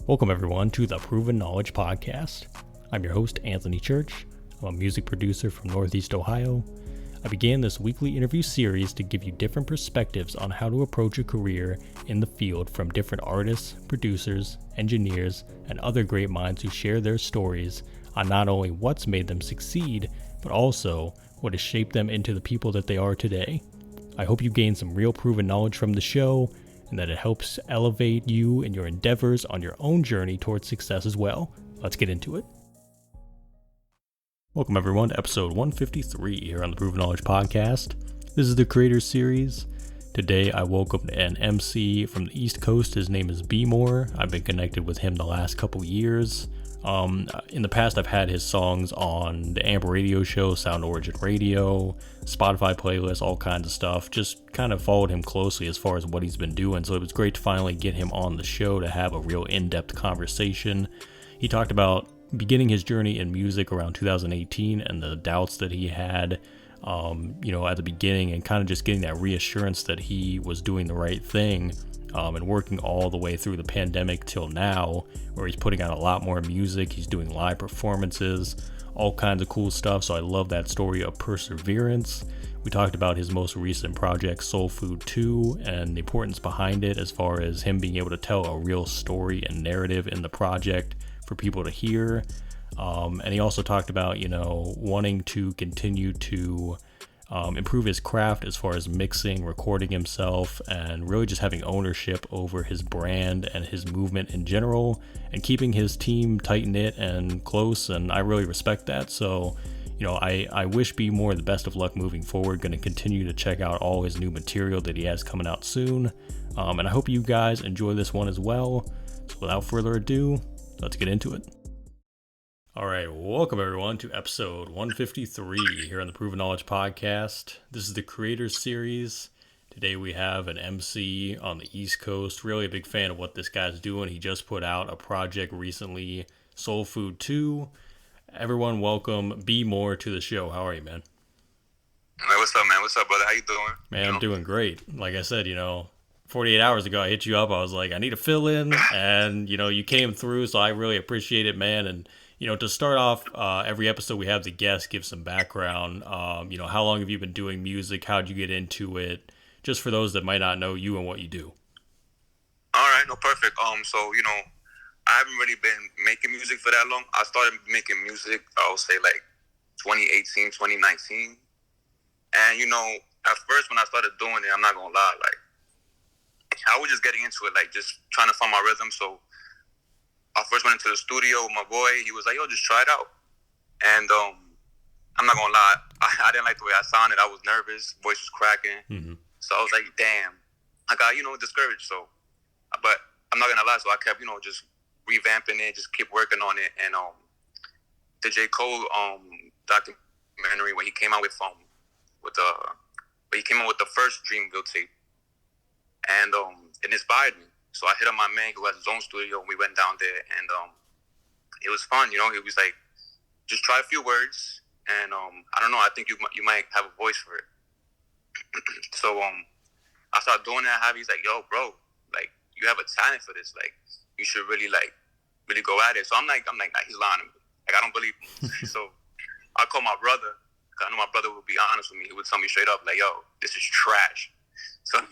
Welcome everyone to the Proven Knowledge Podcast. I'm your host, Anthony Church. I'm a music producer from Northeast Ohio. I began this weekly interview series to give you different perspectives on how to approach a career in the field from different artists, producers, engineers, and other great minds who share their stories on not only what's made them succeed, but also what has shaped them into the people that they are today. I hope you gain some real proven knowledge from the show, and that it helps elevate you in your endeavors on your own journey towards success as well. Let's get into it. Welcome everyone to episode 153 here on the Proven Knowledge Podcast. This is the Creators Series. Today I welcomed an MC from the East Coast. His name is BMOR. I've been connected with him the last couple years. In the past, I've had his songs on the AMP radio show, Sound Origin Radio, Spotify playlists, all kinds of stuff. Just kind of followed him closely as far as what he's been doing. So it was great to finally get him on the show to have a real in-depth conversation. He talked about beginning his journey in music around 2018 and the doubts that he had, at the beginning, and kind of just getting that reassurance that he was doing the right thing. And working all the way through the pandemic till now, where he's putting out a lot more music, he's doing live performances, all kinds of cool stuff. So I love that story of perseverance. We talked about his most recent project, Soul Food 2, and the importance behind it as far as him being able to tell a real story and narrative in the project for people to hear. And he also talked about, wanting to continue to improve his craft as far as mixing, recording himself, and really just having ownership over his brand and his movement in general, and keeping his team tight-knit and close, and I really respect that. So, I wish BMOR the best of luck moving forward. Going to continue to check out all his new material that he has coming out soon, and I hope you guys enjoy this one as well. So without further ado, let's get into it. All right, welcome everyone to episode 153 here on the Proven Knowledge Podcast. This is the Creators Series. Today we have an MC on the East Coast. Really a big fan of what this guy's doing. He just put out a project recently, Soul Food 2. Everyone welcome BMOR to the show. How are you, man? Hey, what's up, man? What's up, brother? How you doing? Man, I'm doing great. Like I said, 48 hours ago I hit you up. I was like, I need to fill in, and you came through, so I really appreciate it, man. And to start off, every episode we have the guest give some background. How long have you been doing music? How'd you get into it? Just for those that might not know you and what you do. All right, no, perfect. So, I haven't really been making music for that long. I started making music, I would say, like 2018, 2019. And, at first when I started doing it, I'm not going to lie, like, I was just getting into it, like, just trying to find my rhythm. So I first went into the studio with my boy. He was like, yo, just try it out. And I'm not going to lie. I didn't like the way I sounded. I was nervous. Voice was cracking. Mm-hmm. So I was like, damn. I got, discouraged. So, but I'm not going to lie. So I kept, just revamping it, just keep working on it. And the J. Cole documentary, when he came out with the first Dreamville tape. And it inspired me. So I hit up my man who has his own studio, and we went down there, and it was fun. It was like, just try a few words, and I don't know. I think you might have a voice for it. So I started doing that. He's like, yo, bro, like, you have a talent for this. Like, you should really go at it. So I'm like, nah, he's lying to me. Like, I don't believe him. So I called my brother. I know my brother would be honest with me. He would tell me straight up, like, yo, this is trash. So I'm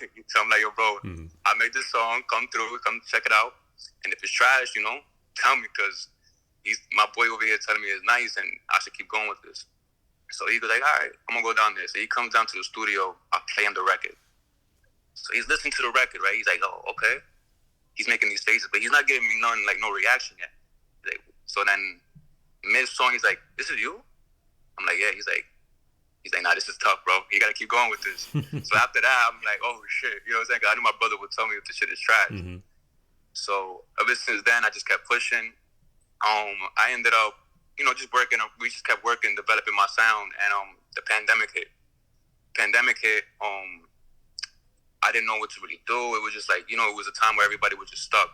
like, yo, bro, I made this song. Come through, come check it out. And if it's trash, tell me, because my boy over here telling me it's nice and I should keep going with this. So he goes like, all right, I'm going to go down there. So he comes down to the studio. I play him the record. So he's listening to the record, right? He's like, oh, okay. He's making these faces, but he's not giving me no reaction yet. So then mid-song, he's like, this is you? I'm like, yeah. He's like, nah, this is tough, bro. You got to keep going with this. So after that, I'm like, oh, shit. You know what I'm saying? 'Cause I knew my brother would tell me if the shit is trash. Mm-hmm. So ever since then, I just kept pushing. I ended up, just working. We just kept working, developing my sound. And the pandemic hit. I didn't know what to really do. It was just like, it was a time where everybody was just stuck.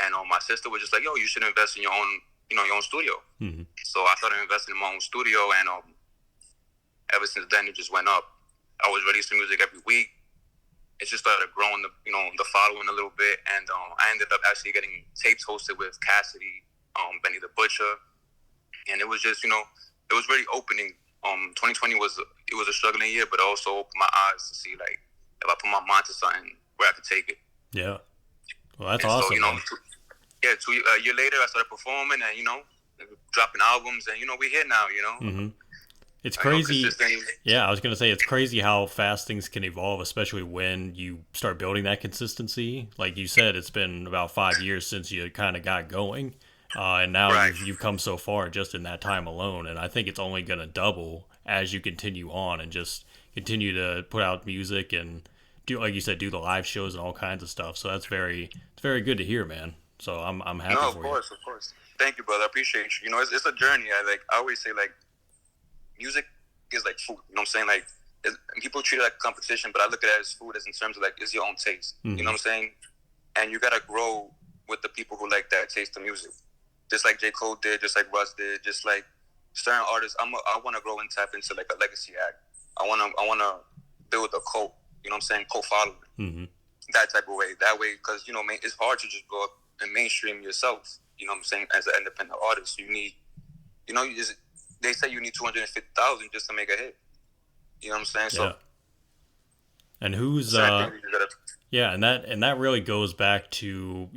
And my sister was just like, yo, you should invest in your own, your own studio. Mm-hmm. So I started investing in my own studio, and ever since then, it just went up. I was releasing music every week. it just started growing the following a little bit, and I ended up actually getting tapes hosted with Cassidy, Benny the Butcher, and it was just it was really opening. 2020 was a struggling year, but also opened my eyes to see like if I put my mind to something where I could take it. Yeah. Well, that's And awesome. So a year later I started performing and dropping albums, and we're here now. Mm-hmm. It's crazy. Yeah, I was going to say it's crazy how fast things can evolve, especially when you start building that consistency. Like you said, it's been about 5 years since you kind of got going. And now Right. you've come so far just in that time alone. And I think it's only going to double as you continue on and just continue to put out music and do, like you said, do the live shows and all kinds of stuff. So it's very good to hear, man. So I'm happy No, for you. of course. Thank you, brother. I appreciate you. It's a journey. I always say like music is like food. You know what I'm saying? Like people treat it like a competition, but I look at it as food as in terms of like it's your own taste. Mm-hmm. You know what I'm saying? And you gotta grow with the people who like that taste of music. Just like J. Cole did, just like Russ did, just like certain artists. I want to grow and tap into like a legacy act. I wanna build a cult. You know what I'm saying? Cult following. Mm-hmm. That type of way. That way, because it's hard to just go up and mainstream yourself. You know what I'm saying? As an independent artist, you need, they say you need 250,000 just to make a hit. You know what I'm saying? So, yeah. And who's yeah, and that really goes back to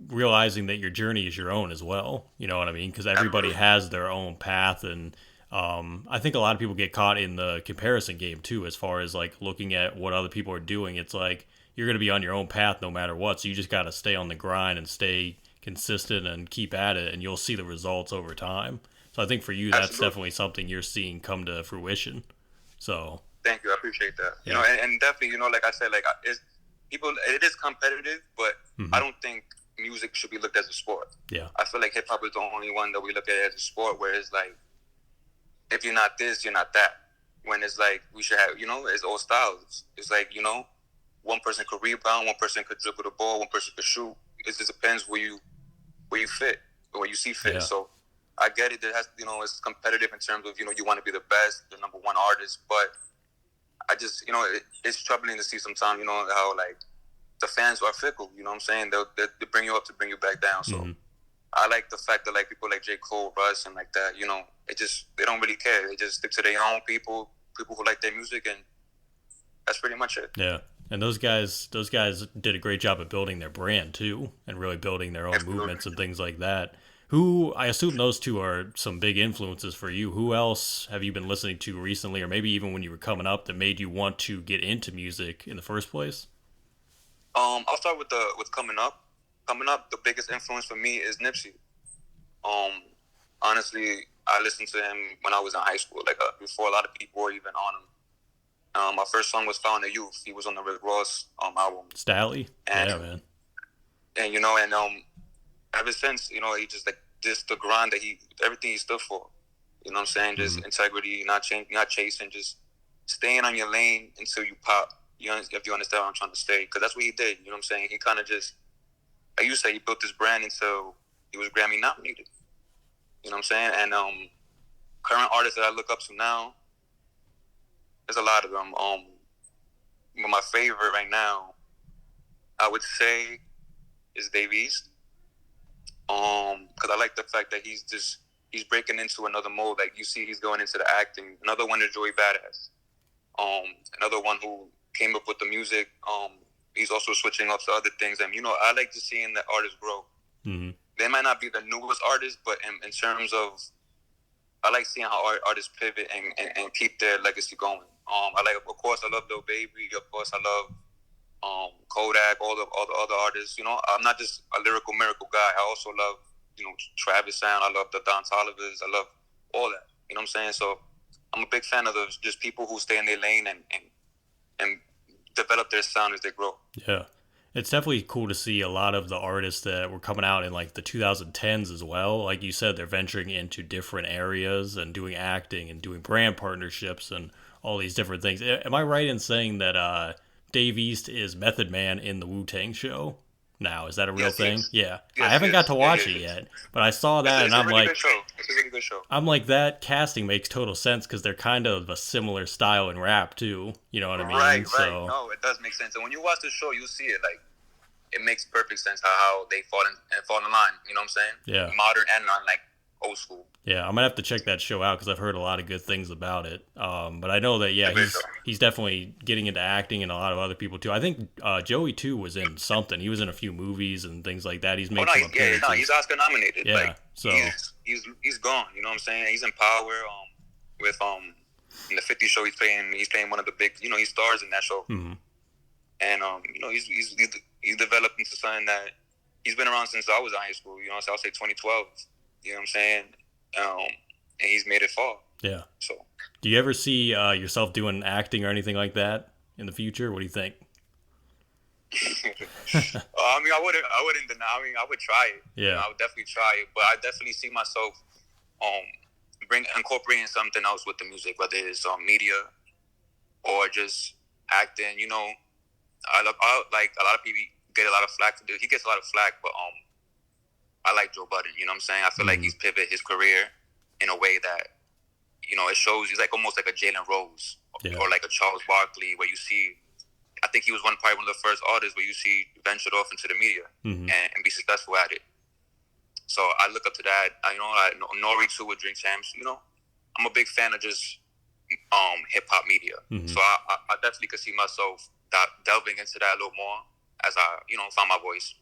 realizing that your journey is your own as well. You know what I mean? Because everybody has their own path, and I think a lot of people get caught in the comparison game too, as far as like looking at what other people are doing. It's like you're going to be on your own path no matter what, so you just got to stay on the grind and stay consistent and keep at it, and you'll see the results over time. So I think for you, that's definitely something you're seeing come to fruition. So thank you, I appreciate that. Yeah. And definitely, like I said, like it is competitive, but mm-hmm. I don't think music should be looked as a sport. Yeah, I feel like hip hop is the only one that we look at as a sport, where it's like if you're not this, you're not that. When it's like we should have, it's all styles. It's like one person could rebound, one person could dribble the ball, one person could shoot. It just depends where you fit or where you see fit. Yeah. So I get it. That has, it's competitive in terms of, you want to be the best, the number one artist. But I just, it's troubling to see sometimes, how like the fans are fickle. You know what I'm saying? They bring you up to bring you back down. So mm-hmm. I like the fact that like people like J. Cole, Russ, and like that, they don't really care. They just stick to their own people who like their music, and that's pretty much it. Yeah. And those guys did a great job of building their brand too, and really building their own movements and things like that. Who, I assume those two are some big influences for you. Who else have you been listening to recently, or maybe even when you were coming up, that made you want to get into music in the first place? I'll start with coming up. Coming up, the biggest influence for me is Nipsey. Honestly, I listened to him when I was in high school, like before a lot of people were even on him. My first song was "Found the Youth." He was on the Rick Ross album. Stally, yeah, man. And ever since, he just the grind that everything he stood for. You know what I'm saying? Just mm-hmm. integrity, not chasing, just staying on your lane until you pop. If you understand what I'm trying to say, because that's what he did. You know what I'm saying? He kind of just, like you say, he built his brand until he was Grammy nominated. You know what I'm saying? And current artists that I look up to now, there's a lot of them. But my favorite right now, I would say, is Dave East. Because I like the fact that he's breaking into another mode. Like you see, he's going into the acting. Another one is Joey Badass. Another one who came up with the music. He's also switching up to other things. And I like just seeing that artists grow. Mm-hmm. They might not be the newest artists, but in terms of, I like seeing how artists pivot and keep their legacy going. Of course, I love Lil Baby. Of course, I love Kodak, all the other artists. I'm not just a lyrical miracle guy. I also love, Travis Sound. I love the Don Tollivers. I love all that. You know what I'm saying? So I'm a big fan of those just people who stay in their lane and develop their sound as they grow. Yeah. It's definitely cool to see a lot of the artists that were coming out in like the 2010s as well. Like you said, they're venturing into different areas and doing acting and doing brand partnerships and all these different things. Am I right in saying that Dave East is Method Man in the Wu-Tang show? now. Is that a real Yes, thing? yes, Yeah. I yes, haven't got yes, to yeah, watch yeah, it yes. yet, but I saw that and It's a I'm really like, good show. It's a really good show. that casting makes total sense because they're kind of a similar style in rap too. You know what I Right, mean? right. So No, it does make sense. And when you watch the show, you see it like it makes perfect sense how they fall in line. You know what I'm saying? yeah. Modern and non like old school. Yeah, I'm gonna have to check that show out because I've heard a lot of good things about it. But I know that It's yeah, a great show. he's definitely getting into acting and a lot of other people too. I think Joey too was in something. He was in a few movies and things like that. He's Oh made no, some he's appearances. Oscar nominated. Yeah, Like so he's gone. You know what I'm saying? He's in Power. With in the 50 show he's playing one of the big. You know, he stars in that show. mhm. And you know he's developed into something that he's been around since I was in high school. You know, so I'll say 2012. You know what I'm saying? And he's made it far. Yeah. So Do you ever see yourself doing acting or anything like that in the future? What do you think? I mean, I wouldn't deny. I mean, I would try it. You know, Yeah. I would definitely try it, but I definitely see myself incorporating something else with the music, whether it's media or just acting. You know, like a lot of people get a lot of flack. He gets a lot of flack, but I like Joe Budden. You know what I'm saying? I feel like Mhm. he's pivoted his career in a way that it shows he's like almost like a Jalen Rose Yeah. or like a Charles Barkley, where you see. I think he was probably one of the first artists where you see ventured off into the media Mhm. and be successful at it. So I look up to that. Nori too with Drink Champs. You know, I'm a big fan of just hip hop media. Mhm. So I definitely could see myself delving into that a little more as I find my voice.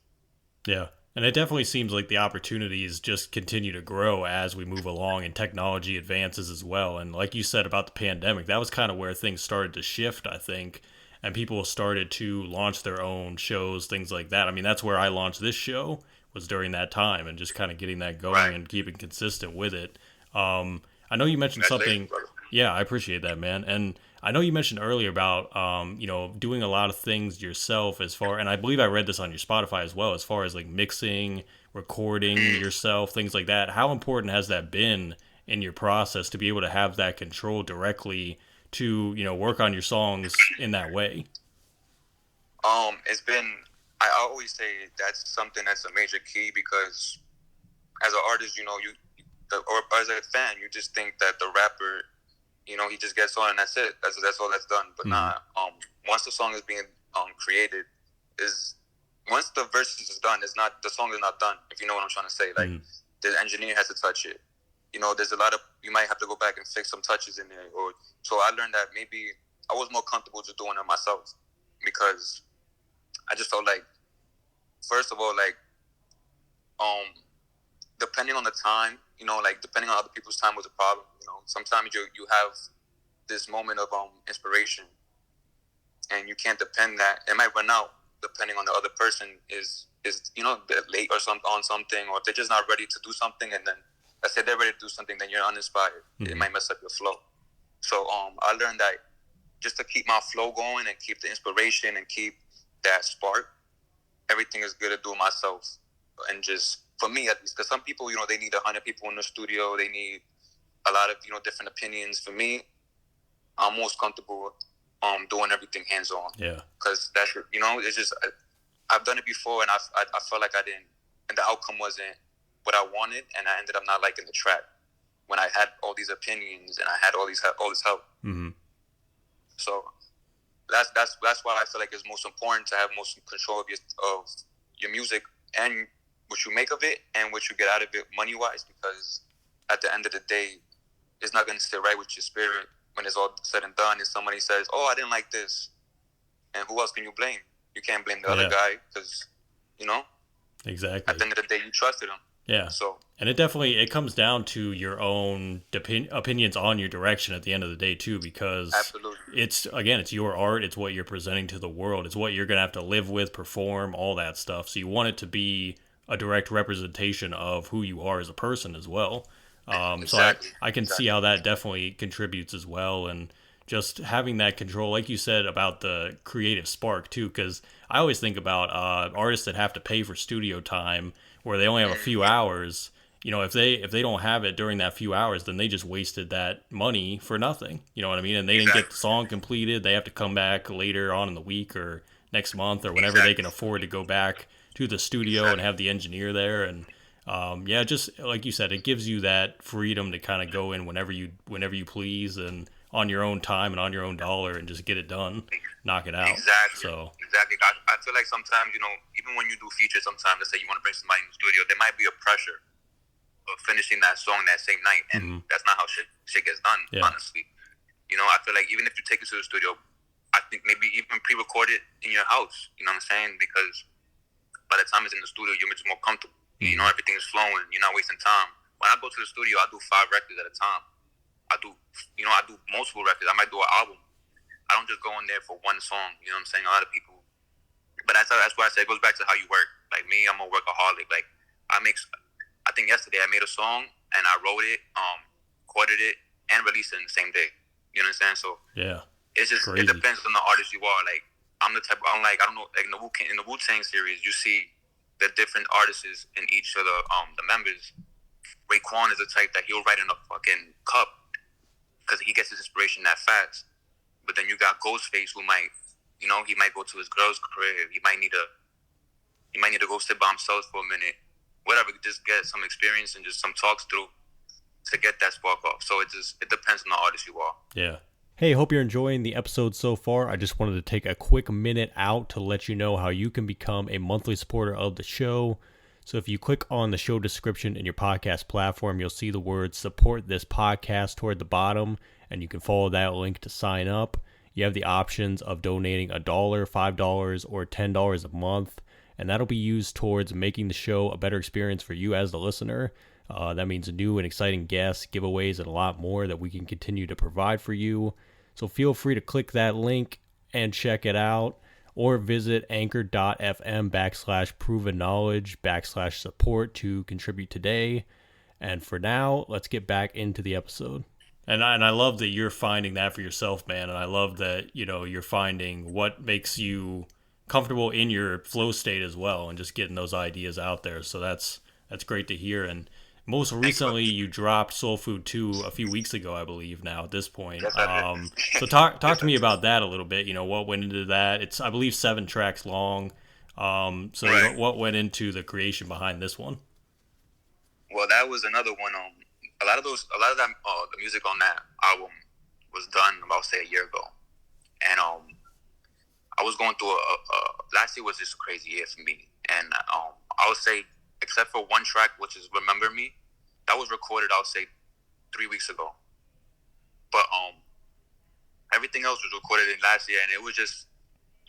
Yeah. And it definitely seems like the opportunities just continue to grow as we move along and technology advances as well. And like you said about the pandemic, that was kind of where things started to shift, I think. And people started to launch their own shows, things like that. I mean, that's where I launched this show was during that time and just kind of getting that going Right. and keeping consistent with it. I know you mentioned Congratulations, something. brother. Yeah, I appreciate that, man. And I know you mentioned earlier about doing a lot of things yourself as far, and I believe I read this on your Spotify as well, as far as like mixing, recording yourself, things like that. How important has that been in your process to be able to have that control directly to, work on your songs in that way? It's been. I always say that's something that's a major key because as an artist, or as a fan, you just think that the rapper, he just gets on and that's it. That's all that's done. But Mhm. once the song is being created, is once the verses is done, the song is not done. If you know what I'm trying to say, like Mhm. the engineer has to touch it. There's a lot of you might have to go back and fix some touches in there. Or so I learned that maybe I was more comfortable just doing it myself because I just felt like first of all, like depending on the time, like depending on other people's time was a problem. Sometimes you have this moment of inspiration, and you can't depend that it might run out depending on the other person is they're late or on something, or if they're just not ready to do something, and then let's say they're ready to do something, then you're uninspired. It Mhm. might mess up your flow. So I learned that just to keep my flow going and keep the inspiration and keep that spark, everything is good to do myself. And just for me at least, because some people, they need 100 people in the studio, they need a lot of different opinions. For me, I'm most comfortable doing everything hands on, Yeah. because that's it's just I've done it before, and I felt like I didn't, and the outcome wasn't what I wanted, and I ended up not liking the track when I had all these opinions and I had all this help. Hmm. So that's why I feel like it's most important to have most control of your music and what you make of it and what you get out of it money wise, because at the end of the day, it's not going to sit right with your spirit when it's all said and done. If somebody says, "Oh, I didn't like this," and who else can you blame? You can't blame the other Yeah. guy because Exactly. at the end of the day, you trusted him. Yeah. So And it comes down to your own opinions on your direction at the end of the day too, because absolutely, it's your art, it's what you're presenting to the world, it's what you're gonna have to live with, perform, all that stuff. So you want it to be a direct representation of who you are as a person as well. exactly. So I can see how that definitely contributes as well, and just having that control, like you said about the creative spark too, because I always think about artists that have to pay for studio time where they only have a few hours. If they don't have it during that few hours, then they just wasted that money for nothing. You know what I mean? And they didn't get the song completed. They have to come back later on in the week or next month or whenever they can afford to go back to the studio and have the engineer there. And yeah, just like you said, it gives you that freedom to kind of go in whenever you please and on your own time and on your own dollar and just get it done, knock it out. Exactly. So Exactly. I feel like sometimes, even when you do features, sometimes let's say you want to bring somebody in the studio, there might be a pressure of finishing that song that same night, and that's not how shit gets done. Yeah. Honestly, I feel like even if you take it to the studio, I think maybe even pre-record it in your house. You know what I'm saying? Because by the time it's in the studio, you're just more comfortable. Everything's flowing. You're not wasting time. When I go to the studio, I do 5 records at a time. I do multiple records. I might do an album. I don't just go in there for one song. You know what I'm saying? A lot of people, but that's why I say it goes back to how you work. Like me, I'm a workaholic. Like I think yesterday I made a song and I wrote it, recorded it, and released it in the same day. You know what I'm saying? So yeah, it's just crazy. It depends on the artist you are. Like I'm the type. I'm like I don't know. Like in the Wu-Tang series, you see the different artists in each of the members. Raekwon is the type that he'll write in a fucking cup because he gets his inspiration that fast. But then you got Ghostface, who might, he might go to his girl's crib. He might need to go sit by himself for a minute, whatever. Just get some experience and just some talks through to get that spark off. So it depends on the artist you are. Yeah. Hey, hope you're enjoying the episode so far. I just wanted to take a quick minute out to let you know how you can become a monthly supporter of the show. So if you click on the show description in your podcast platform, you'll see the words support this podcast toward the bottom, and you can follow that link to sign up. You have the options of donating $1, $5, or $10 a month, and that'll be used towards making the show a better experience for you as the listener. That means new and exciting guests, giveaways, and a lot more that we can continue to provide for you. So feel free to click that link and check it out. Or visit anchor.fm/proven knowledge/support to contribute today. And for now, let's get back into the episode. And I love that you're finding that for yourself, man. And I love that, you're finding what makes you comfortable in your flow state as well and just getting those ideas out there. So that's great to hear. And most recently, you dropped Soul Food 2 a few weeks ago, I believe now at this point. So talk to me about that a little bit. What went into that? It's, I believe, 7 tracks long. So right. What went into the creation behind this one? Well, that was another one. A lot of that, the music on that album was done about, say, a year ago. And I was going through last year was just a crazy year for me. And I would say, except for one track, which is Remember Me, that was recorded, I would say, 3 weeks ago. But everything else was recorded in last year, and it was just,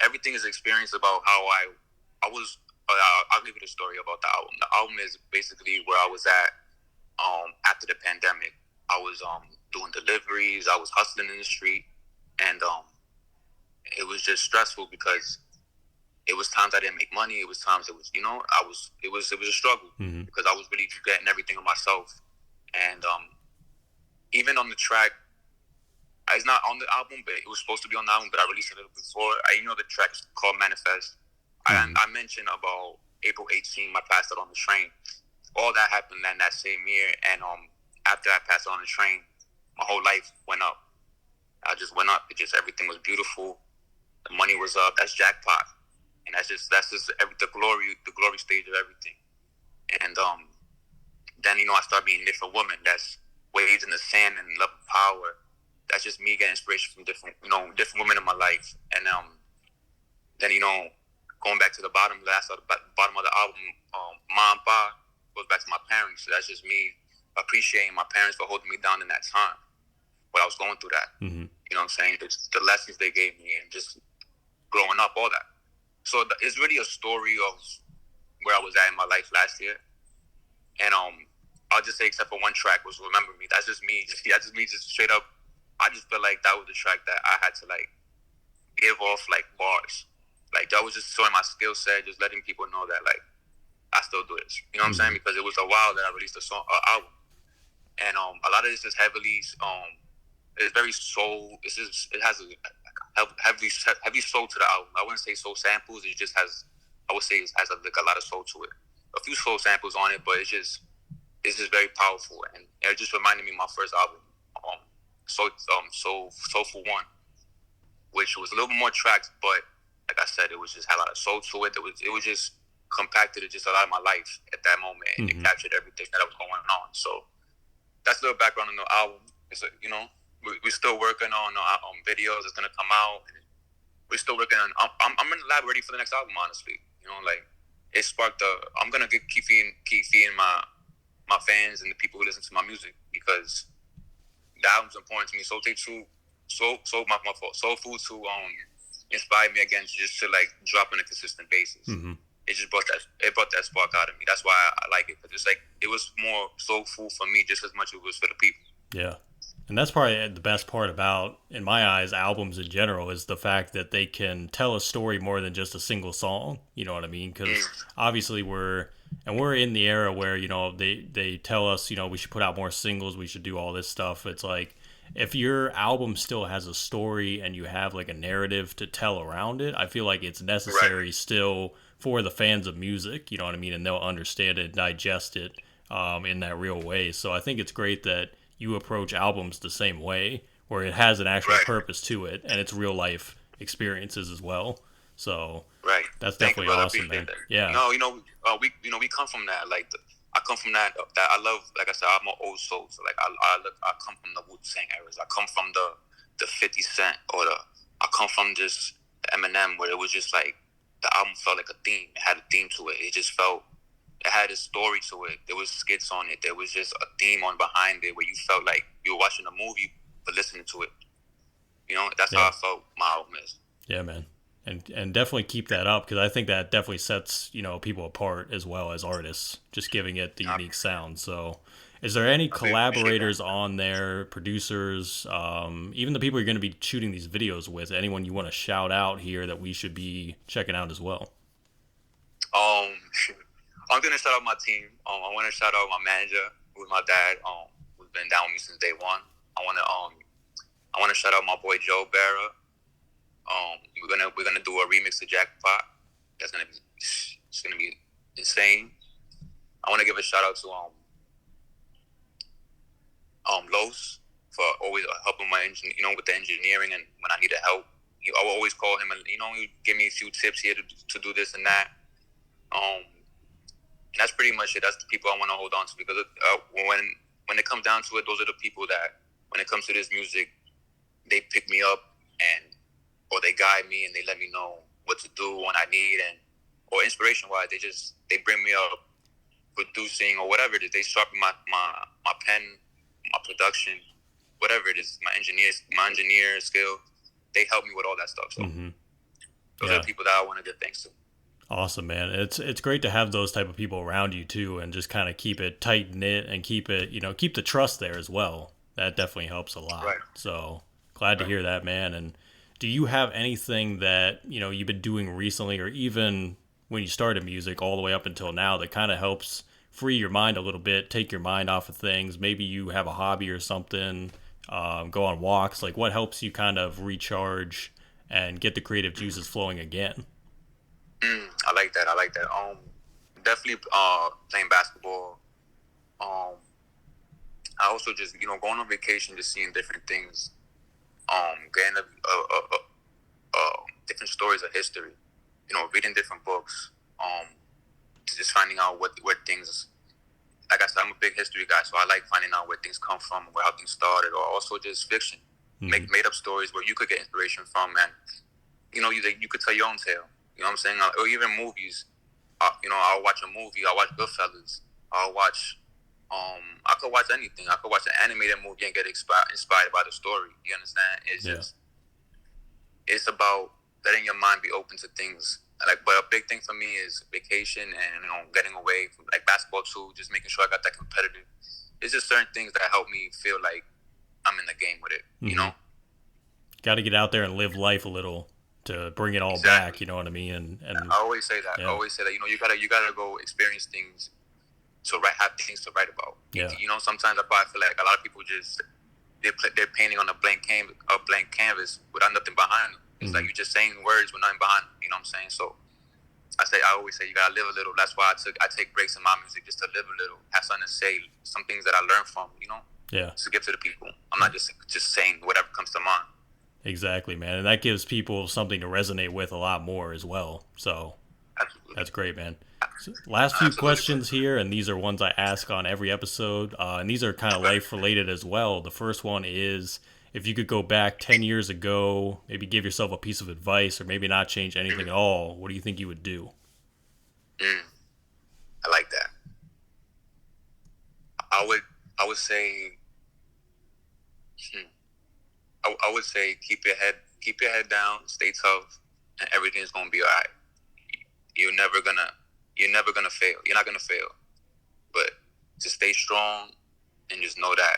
everything is experience about how I was, I'll give you the story about the album. The album is basically where I was at after the pandemic. I was doing deliveries, I was hustling in the street, and it was just stressful because it was times I didn't make money. It was times it was, it was a struggle because I was really getting everything on myself. And even on the track, it's not on the album, but it was supposed to be on the album, but I released it a little before. The track is called Manifest. I mentioned about April 18th, I passed it on the train. All that happened in that same year. And after I passed it on the train, my whole life went up. I just went up. Everything was beautiful. The money was up. That's jackpot. And that's just the glory stage of everything. And then I start meeting different women. That's waves in the sand and love and power. That's just me getting inspiration from different women in my life. And then going back to the bottom of the album, Ma and Pa goes back to my parents. So that's just me appreciating my parents for holding me down in that time when I was going through that. You know what I'm saying? The lessons they gave me and just growing up, all that. So it's really a story of where I was at in my life last year. And I'll just say, except for one track, was Remember Me. That's just me. That's just me, just straight up. I just feel like that was the track that I had to, give off, bars. That was just showing my skill set, just letting people know that, I still do this. You know what I'm saying? Because it was a while that I released a song, album. And a lot of this is heavily, it's very soul. It has a heavy soul to the album. I wouldn't say soul samples. It just has, I would say, it has a lot of soul to it. A few soul samples on it, but it's just very powerful. And it just reminded me of my first album, Soulful One, which was a little bit more tracks, but like I said, it was just had a lot of soul to it. It was just compacted it just a lot of my life at that moment, and it captured everything that was going on. So that's the background on the album. It's we're still working on videos that's gonna come out. We're still working on. I'm in the lab ready for the next album. Honestly, like it sparked I'm gonna keep feeding my fans and the people who listen to my music, because the album's important to me. Soul Tape 2, my fault. Soul Food 2 inspired me again just to like drop on a consistent basis. It just brought that spark out of me. That's why I like it, because it's like it was more soul food for me just as much as it was for the people. Yeah. And that's probably the best part about, in my eyes, albums in general, is the fact that they can tell a story more than just a single song. You know what I mean? Because obviously we're in the era where, they tell us, we should put out more singles, we should do all this stuff. It's like, if your album still has a story and you have like a narrative to tell around it, I feel like it's necessary still for the fans of music, you know what I mean? And they'll understand it, digest it in that real way. So I think it's great that you approach albums the same way, where it has an actual purpose to it, and it's real life experiences as well. So that's definitely awesome, man. That. Yeah. No, we come from that. Like I come from that I love. Like I said, I'm an old soul. So like I come from the Wu-Tang eras. I come from the 50 Cent I come from just Eminem, where it was just like the album felt like a theme. It had a theme to it. It had a story to it. There was skits on it. There was just a theme on behind it, where you felt like you were watching a movie but listening to it. That's how I felt my album is. Yeah, man. And definitely keep that up, because I think that definitely sets, people apart as well as artists, just giving it the unique sound. So is there any collaborators on there, producers, even the people you're going to be shooting these videos with, anyone you want to shout out here that we should be checking out as well? I'm going to shout out my team. I want to shout out my manager, who's my dad, who's been down with me since day one. I want to shout out my boy Joe Barra. We're gonna do a remix of Jackpot. It's gonna be insane. I want to give a shout out to Los for always helping my with the engineering, and when I needed help, I will always call him, and he give me a few tips here to do this and that. And that's pretty much it. That's the people I want to hold on to, because when it comes down to it, those are the people that, when it comes to this music, they pick me up or they guide me, and they let me know what to do when I need, or inspiration wise, they bring me up producing or whatever it is. They sharpen my pen, my production, whatever it is, my engineer skill. They help me with all that stuff. So those are the people that I want to give thanks to. Awesome, man. It's great to have those type of people around you too, and just kind of keep it tight knit and keep the trust there as well. That definitely helps a lot. Right. So glad to hear that, man. And do you have anything that, you've been doing recently, or even when you started music all the way up until now, that kind of helps free your mind a little bit, take your mind off of things? Maybe you have a hobby or something, go on walks. Like, what helps you kind of recharge and get the creative juices flowing again? I like that. Definitely playing basketball. I also just, going on vacation, just seeing different things. Getting different stories of history, reading different books, just finding out what things, like I said, I'm a big history guy, so I like finding out where things come from, how things started, or also just fiction, made up stories where you could get inspiration from, and, you could tell your own tale, you know what I'm saying, or even movies, I'll watch a movie, I'll watch Goodfellas, I could watch anything. I could watch an animated movie and get inspired by the story. You understand? It's about letting your mind be open to things. But a big thing for me is vacation and getting away from like basketball too. Just making sure I got that competitive. It's just certain things that help me feel like I'm in the game with it. Got to get out there and live life a little to bring it all back. You know what I mean? And I always say that. You gotta go experience things. To have things to write about. Yeah. Sometimes I feel like a lot of people they're painting on a blank canvas without nothing behind them. It's like you're just saying words with nothing behind them. You know what I'm saying? So I always say you gotta live a little. That's why I take breaks in my music, just to live a little, have something to say, some things that I learned from. To give to the people. I'm not just saying whatever comes to mind. Exactly, man, and that gives people something to resonate with a lot more as well. So absolutely, that's great, man. So last few Absolutely. questions here, and these are ones I ask on every episode, and these are kind of life related as well. The first one is, if you could go back 10 years ago, maybe give yourself a piece of advice, or maybe not change anything at all, what do you think you would do? I like that. I would say, I would say keep your head down, stay tough, and everything's gonna be all right. You're never gonna fail. You're not gonna fail, but just stay strong and just know that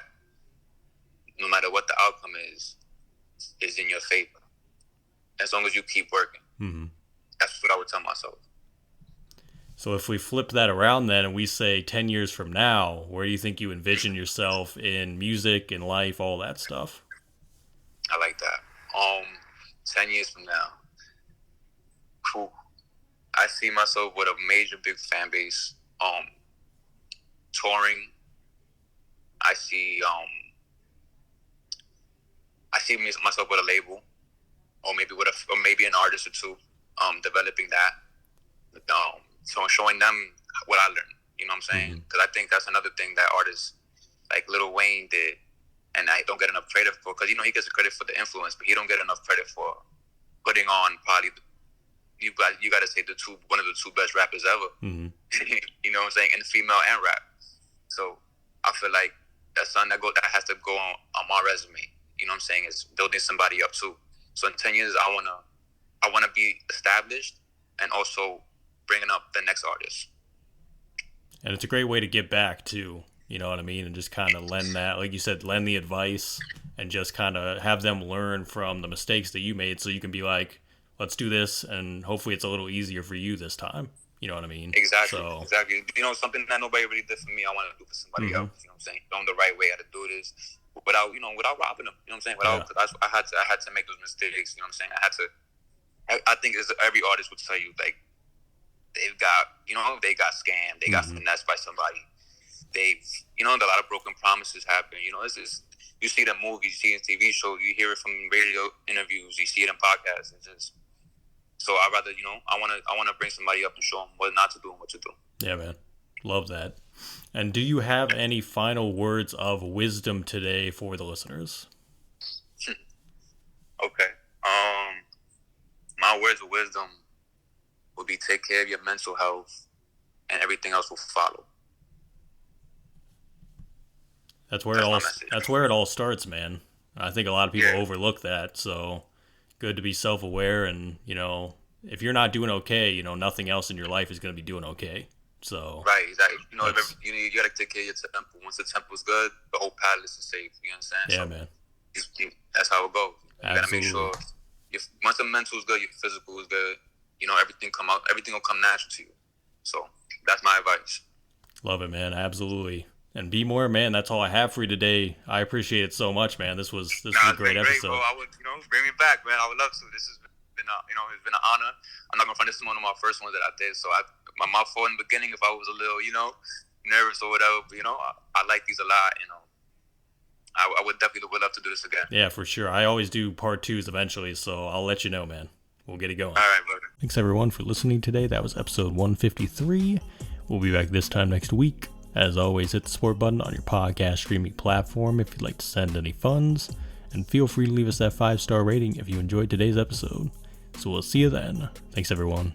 no matter what the outcome is in your favor. As long as you keep working. Mm-hmm. That's what I would tell myself. So if we flip that around then and we say 10 years from now, where do you think you envision yourself in music, in life, all that stuff? I like that. 10 years from now, cool. I see myself with a major big fan base, touring. I see myself with a label, or maybe an artist or two, developing that. So showing them what I learned, you know what I'm saying? Because I think that's another thing that artists like Lil Wayne did, and I don't get enough credit for, because he gets the credit for the influence, but he don't get enough credit for putting on probably you got to say one of the two best rappers ever. Mm-hmm. You know what I'm saying? In the female and rap. So I feel like that's something that has to go on my resume. You know what I'm saying? Is building somebody up too. So in 10 years, I wanna be established and also bringing up the next artist. And it's a great way to get back too, you know what I mean? And just kind of lend that, like you said, lend the advice and just kind of have them learn from the mistakes that you made, so you can be like, let's do this, and hopefully it's a little easier for you this time. You know what I mean? Exactly. So, exactly. Something that nobody really did for me, I want to do for somebody else. You know what I'm saying? Know the right way how to do this without robbing them. You know what I'm saying? I had to make those mistakes. You know what I'm saying? I think every artist would tell you, like, they got scammed, they got finessed by somebody. A lot of broken promises happen. You see it in movies, you see it in TV shows, you hear it from radio interviews, you see it in podcasts. So I'd rather, I want to bring somebody up and show them what not to do and what to do. Yeah, man. Love that. And do you have any final words of wisdom today for the listeners? Okay. My words of wisdom would be take care of your mental health and everything else will follow. That's where it all starts, man. I think a lot of people overlook that. So good to be self-aware, and if you're not doing okay, nothing else in your life is going to be doing okay. So right, exactly. You got to take care of your temple. Once the temple's good, the whole palace is safe. You understand? Yeah, so man. That's how it goes. You got to make Absolutely. sure once the mental is good, your physical is good. Everything will come natural to you. So that's my advice. Love it, man. Absolutely. And BMOR, man, that's all I have for you today. I appreciate it so much, man. This was a great episode. Bro. I would, bring me back, man. I would love to. This has been, it's been an honor. I'm not gonna front. This is one of my first ones that I did. So my fault in the beginning if I was a little, nervous or whatever. But I like these a lot. I would definitely love to do this again. Yeah, for sure. I always do part 2s eventually, so I'll let you know, man. We'll get it going. All right, brother. Thanks, everyone, for listening today. That was episode 153. We'll be back this time next week. As always, hit the support button on your podcast streaming platform if you'd like to send any funds. And feel free to leave us that 5-star rating if you enjoyed today's episode. So we'll see you then. Thanks, everyone.